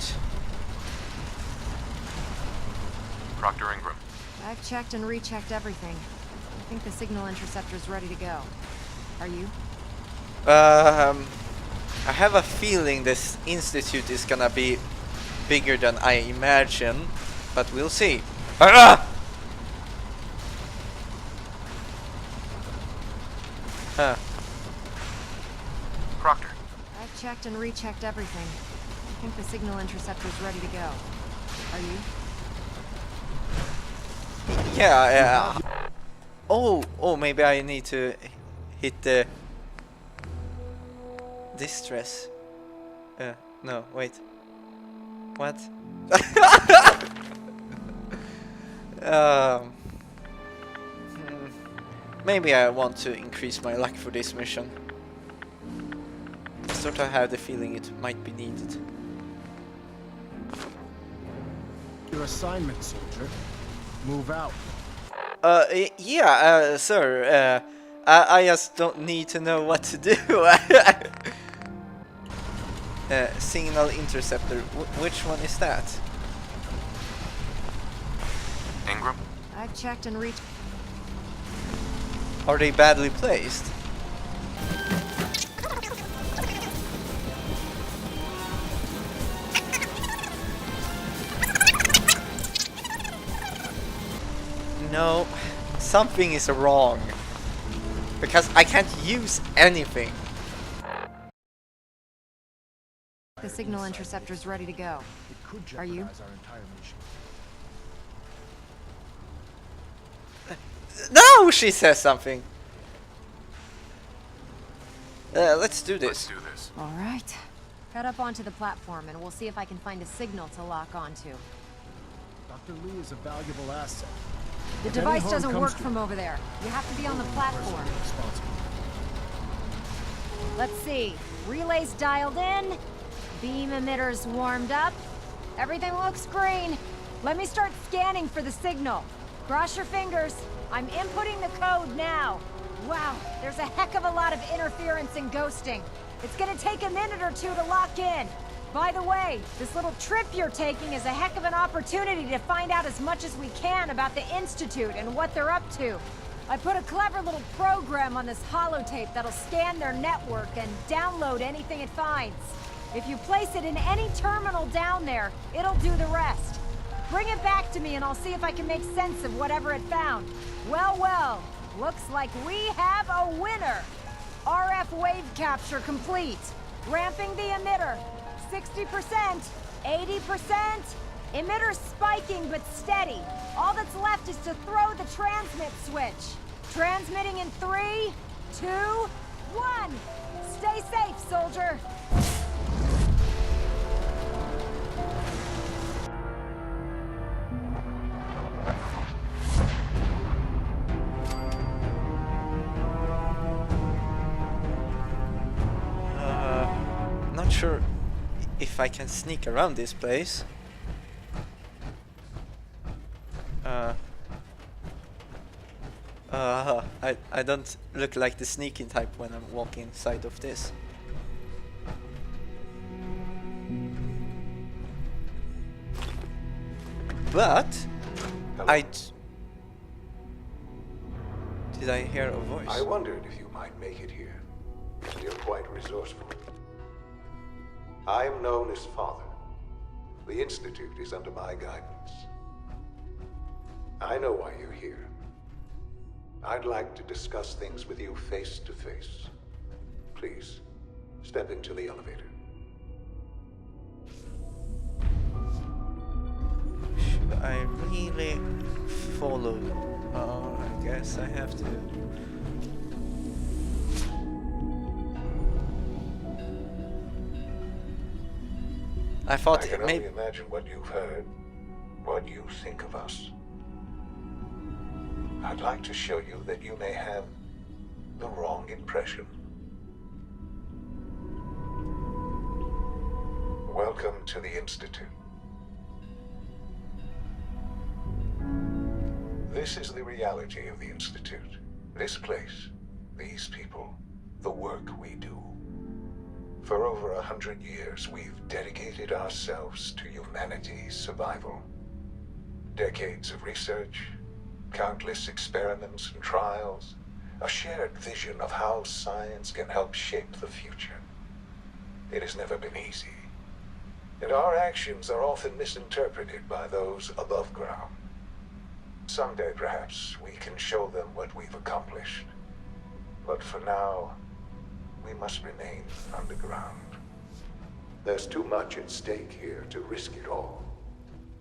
Right. Proctor Ingram. I've checked and rechecked everything. I think the signal interceptor's ready to go. Are you? I have a feeling this institute is gonna be bigger than I imagine, but we'll see. Ah! Huh. Proctor. I've checked and rechecked everything. I think the signal interceptor's ready to go. Are you? Yeah, Oh, maybe I need to hit the distress. No, wait. What? Maybe I want to increase my luck for this mission. Sort of have the feeling it might be needed. Your assignment, soldier. Move out. Yeah, sir. I just don't need to know what to do. Signal interceptor. Which one is that? Ingram. I've checked and rechecked. Are they badly placed? No, something is wrong. Because I can't use anything. The signal interceptor's ready to go. It could Are you? jeopardize our entire mission. No, she says something. Let's do Let's this. do this. All right. Head up onto the platform and we'll see if I can find a signal to lock onto. Dr. Lee is a valuable asset. The If any device harm doesn't comes work to from over there. You have to be on the platform. personally responsible. Let's see. Relays dialed in. Beam emitters warmed up. Everything looks green. Let me start scanning for the signal. Cross your fingers. I'm inputting the code now. Wow, there's a heck of a lot of interference and ghosting. It's gonna take a minute or two to lock in. By the way, this little trip you're taking is a heck of an opportunity to find out as much as we can about the Institute and what they're up to. I put a clever little program on this holotape that'll scan their network and download anything it finds. If you place it in any terminal down there, it'll do the rest. Bring it back to me and I'll see if I can make sense of whatever it found. Well, looks like we have a winner. RF wave capture complete. Ramping the emitter. 60%, 80%. Emitter spiking but steady. All that's left is to throw the transmit switch. Transmitting in 3, 2, 1. Stay safe, soldier. Not sure if I can sneak around this place. I don't look like the sneaking type when I'm walking inside of this. But Hello? did I hear a voice? I wondered if you might make it here. You're quite resourceful. I'm known as Father. The Institute is under my guidance. I know why you're here. I'd like to discuss things with you face to face. Please, step into the elevator. Should I really follow? Oh, I guess I have to. I thought I can maybe. only imagine what you've heard, what you think of us. I'd like to show you that you may have the wrong impression. Welcome to the Institute. This is the reality of the Institute. This place, these people, the work we do. For over 100 years, we've dedicated ourselves to humanity's survival. Decades of research, countless experiments and trials, a shared vision of how science can help shape the future. It has never been easy, and our actions are often misinterpreted by those above ground. Someday, perhaps, we can show them what we've accomplished. But for now, we must remain underground. There's too much at stake here to risk it all.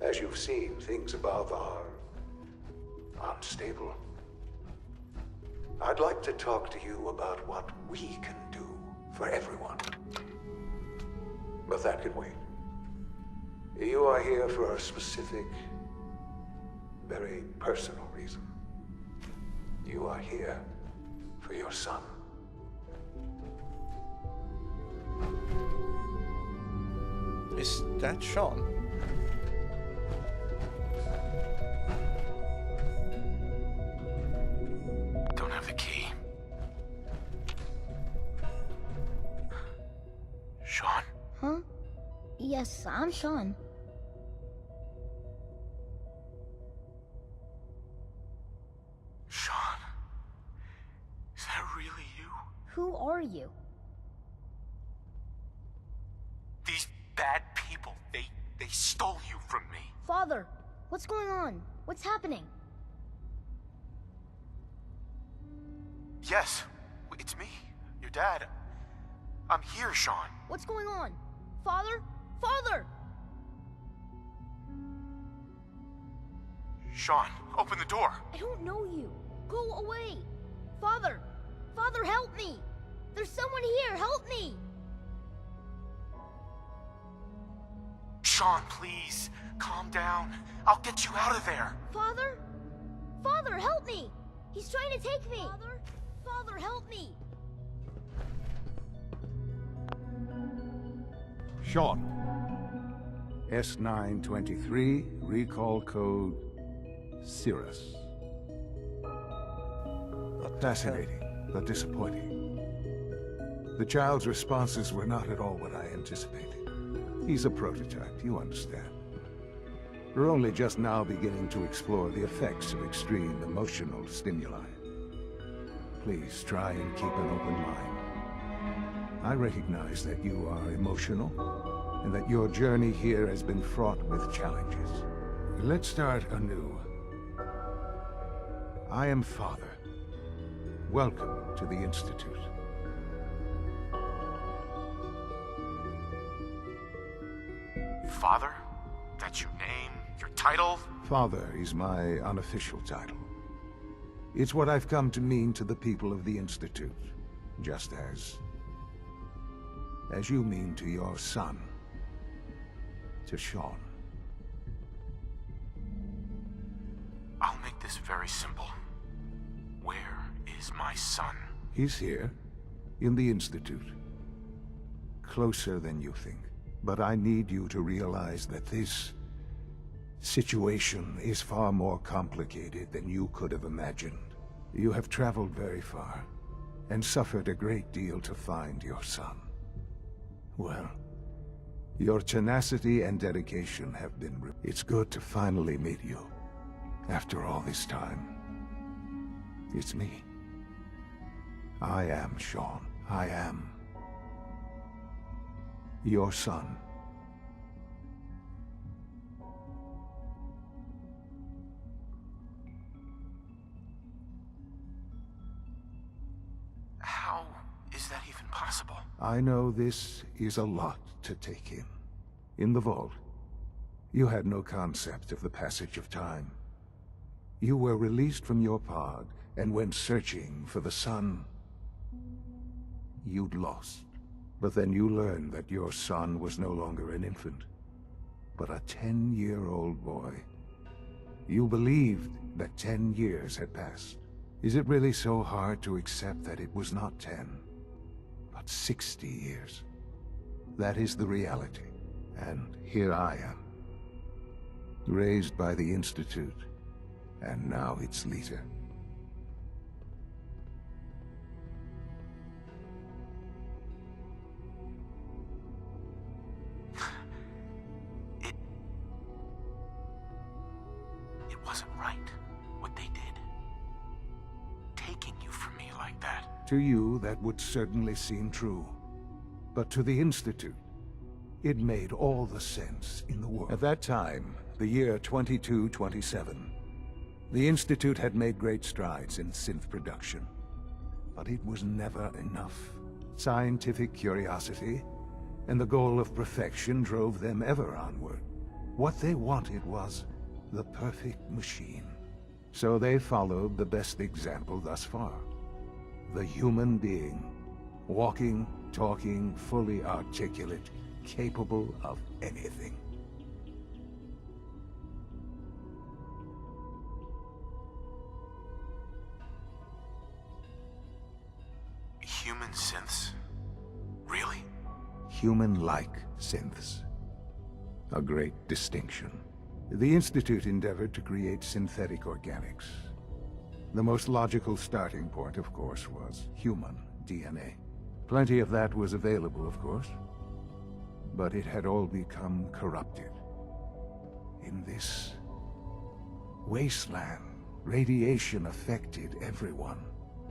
As you've seen, things above are unstable. I'd like to talk to you about what we can do for everyone. But that can wait. You are here for a specific, very personal reason. You are here for your son. Is that Shaun? Don't have the key. Shaun? Huh? Yes, I'm Shaun. Shaun? Is that really you? Who are you? These bad people, they stole you from me. Father, what's going on? What's happening? Yes, it's me, your dad. I'm here, Shaun. What's going on? Father? Father! Shaun, open the door. I don't know you. Go away. Father! Father, help me! There's someone here, help me! Shaun, please, calm down. I'll get you out of there. Father? Father, help me! He's trying to take me! Father? Father, help me! Shaun. S923, recall code Cirrus. Fascinating, but disappointing. The child's responses were not at all what I anticipated. He's a prototype, you understand. We're only just now beginning to explore the effects of extreme emotional stimuli. Please try and keep an open mind. I recognize that you are emotional, and that your journey here has been fraught with challenges. Let's start anew. I am Father. Welcome to the Institute. Father? That's your name? Your title? Father is my unofficial title. It's what I've come to mean to the people of the Institute, just as you mean to your son, to Shaun. I'll make this very simple. Where is my son? He's here, in the Institute. Closer than you think. But I need you to realize that this situation is far more complicated than you could have imagined. You have traveled very far, and suffered a great deal to find your son. Well, your tenacity and dedication have been It's good to finally meet you, after all this time. It's me. I am Shaun. I am your son. How is that even possible? I know this is a lot to take in. In the vault, you had no concept of the passage of time. You were released from your pod and went searching for the son you'd lost. But then you learned that your son was no longer an infant, but a 10-year-old boy. You believed that 10 years had passed. Is it really so hard to accept that it was not 10, but 60 years? That is the reality, and here I am. Raised by the Institute, and now its leader. To you, that would certainly seem true. But to the Institute, it made all the sense in the world. At that time, the year 2227, the Institute had made great strides in synth production. But it was never enough. Scientific curiosity and the goal of perfection drove them ever onward. What they wanted was the perfect machine. So they followed the best example thus far. The human being. Walking, talking, fully articulate, capable of anything. Human synths? Really? Human-like synths. A great distinction. The Institute endeavored to create synthetic organics. The most logical starting point, of course, was human DNA. Plenty of that was available, of course. But it had all become corrupted. In this wasteland, radiation affected everyone.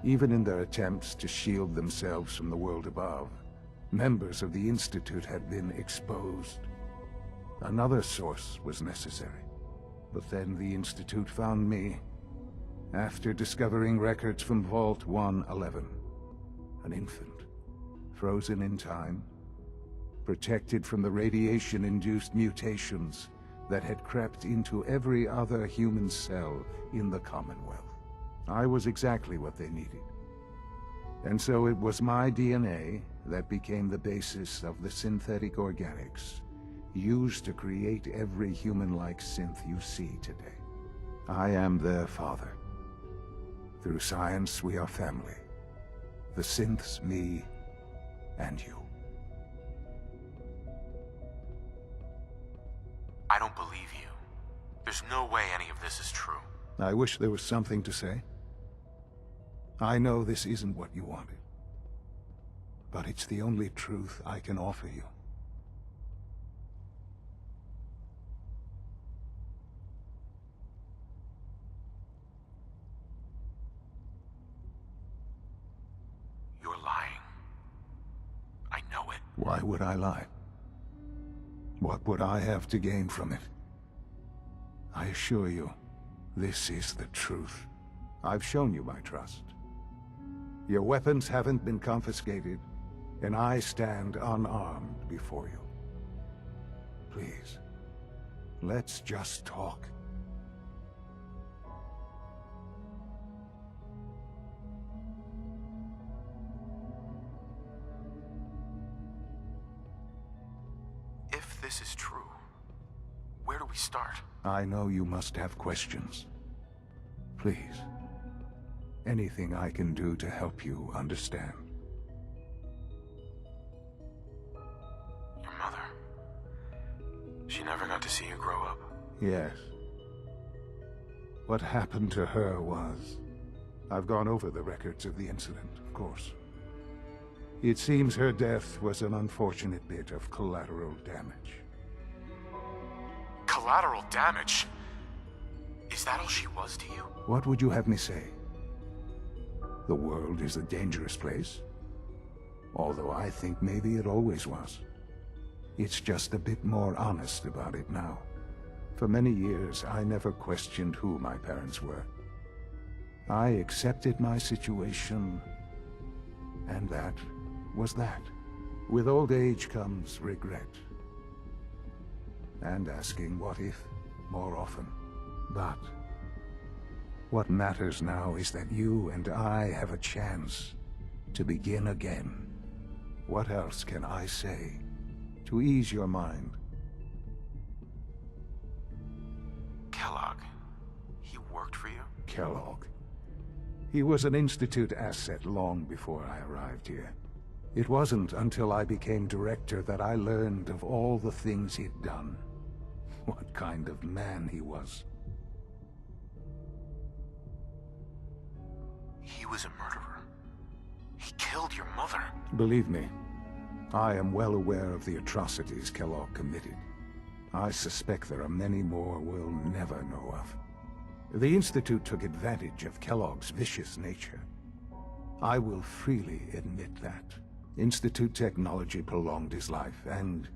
Even in their attempts to shield themselves from the world above, members of the Institute had been exposed. Another source was necessary. But then the Institute found me, after discovering records from Vault 111. An infant, frozen in time, protected from the radiation-induced mutations that had crept into every other human cell in the Commonwealth. I was exactly what they needed. And so it was my DNA that became the basis of the synthetic organics used to create every human-like synth you see today. I am their father. Through science, we are family. The synths, me, and you. I don't believe you. There's no way any of this is true. I wish there was something to say. I know this isn't what you wanted. But it's the only truth I can offer you. You're lying. I know it. Why would I lie? What would I have to gain from it? I assure you, this is the truth. I've shown you my trust. Your weapons haven't been confiscated, and I stand unarmed before you. Please, let's just talk. If this is true, where do we start? I know you must have questions. Please, anything I can do to help you understand. Your mother. She never got to see you grow up. Yes. What happened to her was... I've gone over the records of the incident, of course. It seems her death was an unfortunate bit of collateral damage. Collateral damage? Is that all she was to you? What would you have me say? The world is a dangerous place. Although I think maybe it always was. It's just a bit more honest about it now. For many years, I never questioned who my parents were. I accepted my situation, and that was that. With old age comes regret. And asking what if more often. But what matters now is that you and I have a chance to begin again. What else can I say to ease your mind? Kellogg. He worked for you? Kellogg. He was an Institute asset long before I arrived here. It wasn't until I became director that I learned of all the things he'd done. What kind of man he was. He was a murderer. He killed your mother. Believe me, I am well aware of the atrocities Kellogg committed. I suspect there are many more we'll never know of. The Institute took advantage of Kellogg's vicious nature. I will freely admit that. Institute technology prolonged his life, and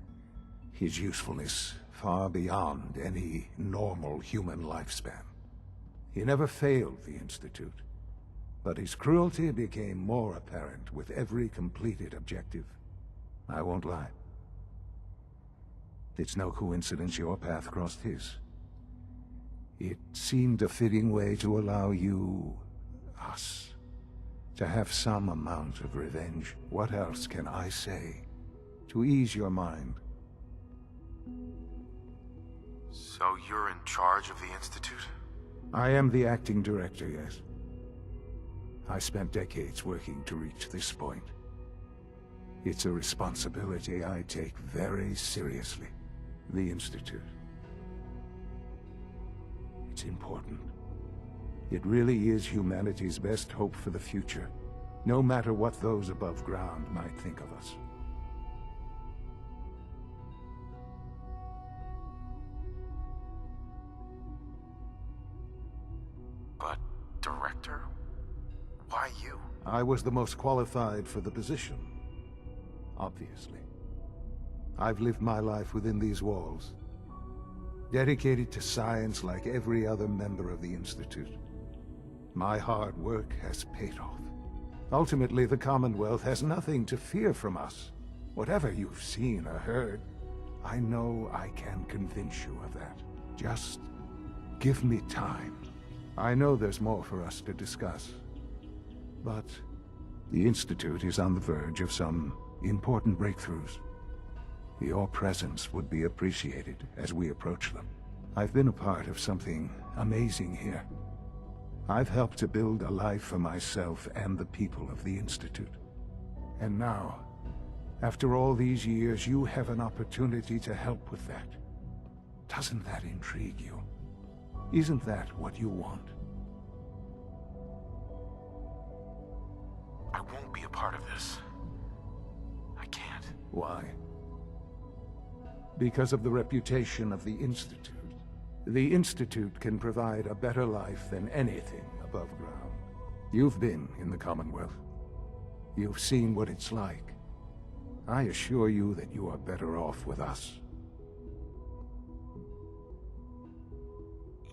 his usefulness far beyond any normal human lifespan. He never failed the Institute, but his cruelty became more apparent with every completed objective. I won't lie. It's no coincidence your path crossed his. It seemed a fitting way to allow you, us, to have some amount of revenge. What else can I say to ease your mind? So you're in charge of the Institute? I am the acting director, yes. I spent decades working to reach this point. It's a responsibility I take very seriously. The Institute. It's important. It really is humanity's best hope for the future, no matter what those above ground might think of us. But, Director? Why you? I was the most qualified for the position, obviously. I've lived my life within these walls, dedicated to science like every other member of the Institute. My hard work has paid off. Ultimately, the Commonwealth has nothing to fear from us. Whatever you've seen or heard, I know I can convince you of that. Just give me time. I know there's more for us to discuss, but the Institute is on the verge of some important breakthroughs. Your presence would be appreciated as we approach them. I've been a part of something amazing here. I've helped to build a life for myself and the people of the Institute. And now, after all these years, you have an opportunity to help with that. Doesn't that intrigue you? Isn't that what you want? I won't be a part of this. I can't. Why? Because of the reputation of the Institute. The Institute can provide a better life than anything above ground. You've been in the Commonwealth. You've seen what it's like. I assure you that you are better off with us.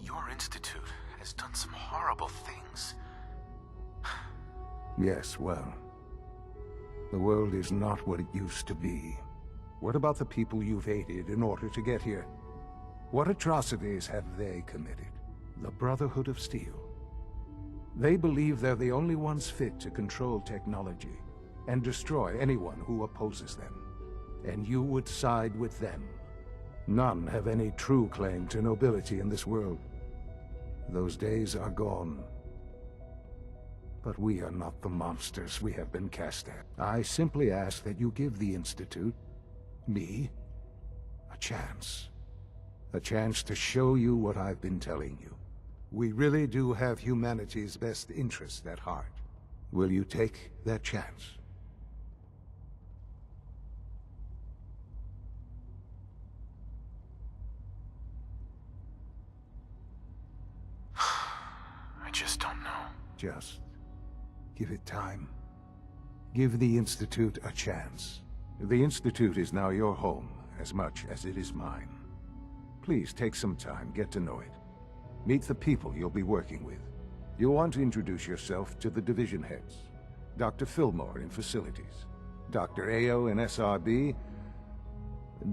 Your Institute has done some horrible things. Yes, well, the world is not what it used to be. What about the people you've aided in order to get here? What atrocities have they committed? The Brotherhood of Steel. They believe they're the only ones fit to control technology and destroy anyone who opposes them. And you would side with them. None have any true claim to nobility in this world. Those days are gone. But we are not the monsters we have been cast at. I simply ask that you give the Institute, me, a chance. A chance to show you what I've been telling you. We really do have humanity's best interest at heart. Will you take that chance? I just don't know. Just give it time. Give the Institute a chance. The Institute is now your home as much as it is mine. Please take some time, get to know it. Meet the people you'll be working with. You'll want to introduce yourself to the division heads. Dr. Fillmore in Facilities, Dr. Ayo in SRB,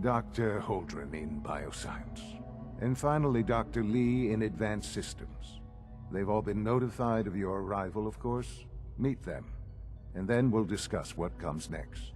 Dr. Holdren in Bioscience, and finally Dr. Lee in Advanced Systems. They've all been notified of your arrival, of course. Meet them, and then we'll discuss what comes next.